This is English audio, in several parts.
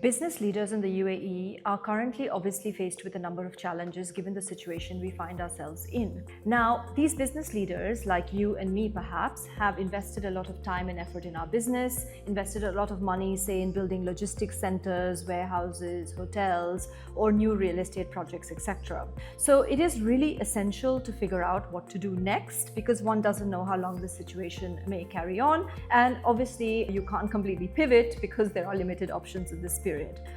Business leaders in the UAE are currently obviously faced with a number of challenges given the situation we find ourselves in. Now, these business leaders, like you and me perhaps, have invested a lot of time and effort in our business, invested a lot of money, say, in building logistics centers, warehouses, hotels, or new real estate projects, etc. So it is really essential to figure out what to do next, because one doesn't know how long the situation may carry on, and obviously you can't completely pivot because there are limited options in this period.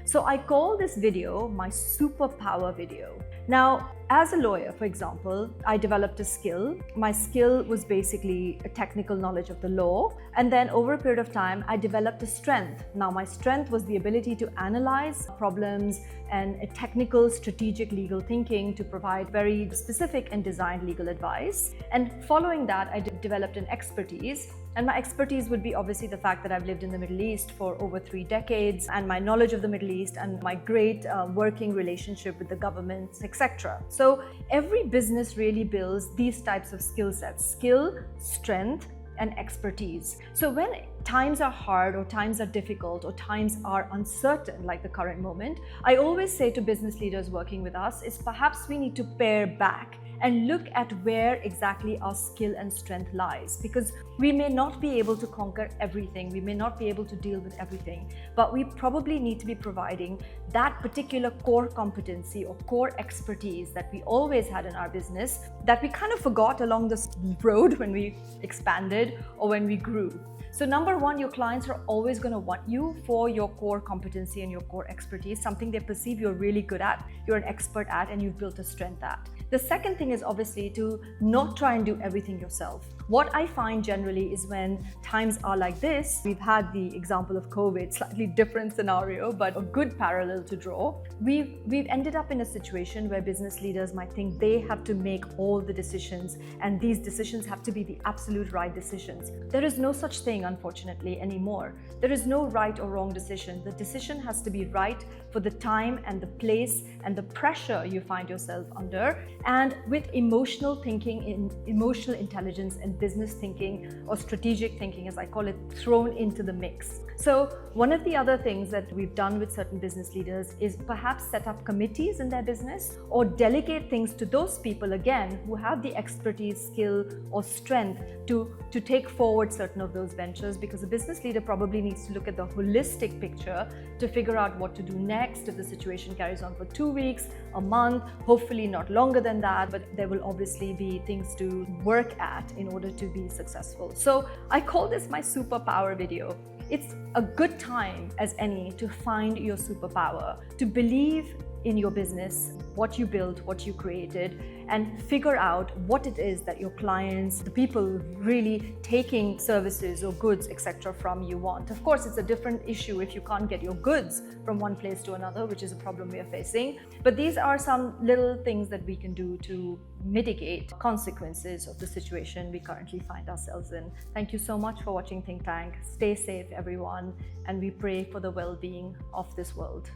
So I call this video my superpower video. Now, as a lawyer, for example, I developed a skill. My skill was basically a technical knowledge of the law. And then over a period of time, I developed a strength. Now, my strength was the ability to analyze problems and a technical, strategic legal thinking to provide very specific and designed legal advice. And following that, I developed an expertise. And my expertise would be obviously the fact that I've lived in the Middle East for over 3 decades, and my knowledge of the Middle East and my great working relationship with the governments, etc. So every business really builds these types of skill sets: skill, strength, and expertise. So when times are hard or times are difficult or times are uncertain, like the current moment, I always say to business leaders working with us is perhaps we need to pare back and look at where exactly our skill and strength lies, because we may not be able to conquer everything, we may not be able to deal with everything, but we probably need to be providing that particular core competency or core expertise that we always had in our business that we kind of forgot along this road when we expanded or when we grew. So number one, your clients are always going to want you for your core competency and your core expertise, something they perceive you're really good at, you're an expert at, and you've built a strength at. The second thing is obviously to not try and do everything yourself. What I find generally is when times are like this, we've had the example of COVID, slightly different scenario, but a good parallel to draw. We've ended up in a situation where business leaders might think they have to make all the decisions, and these decisions have to be the absolute right decisions. There is no such thing, unfortunately, anymore. There is no right or wrong decision. The decision has to be right for the time and the place and the pressure you find yourself under, and with emotional thinking, emotional intelligence and business thinking, or strategic thinking as I call it, thrown into the mix. So one of the other things that we've done with certain business leaders is perhaps set up committees in their business or delegate things to those people, again, who have the expertise, skill or strength to take forward certain of those ventures, because a business leader probably needs to look at the holistic picture to figure out what to do next if the situation carries on for 2 weeks, a month, hopefully not longer than that, but there will obviously be things to work at in order to be successful. So I call this my superpower video. It's a good time as any to find your superpower, to believe in your business, what you built, what you created, and figure out what it is that your clients, the people really taking services or goods, etc. from you want. Of course, it's a different issue if you can't get your goods from one place to another, which is a problem we are facing. But these are some little things that we can do to mitigate consequences of the situation we currently find ourselves in. Thank you so much for watching Think Tank. Stay safe, everyone, and we pray for the well-being of this world.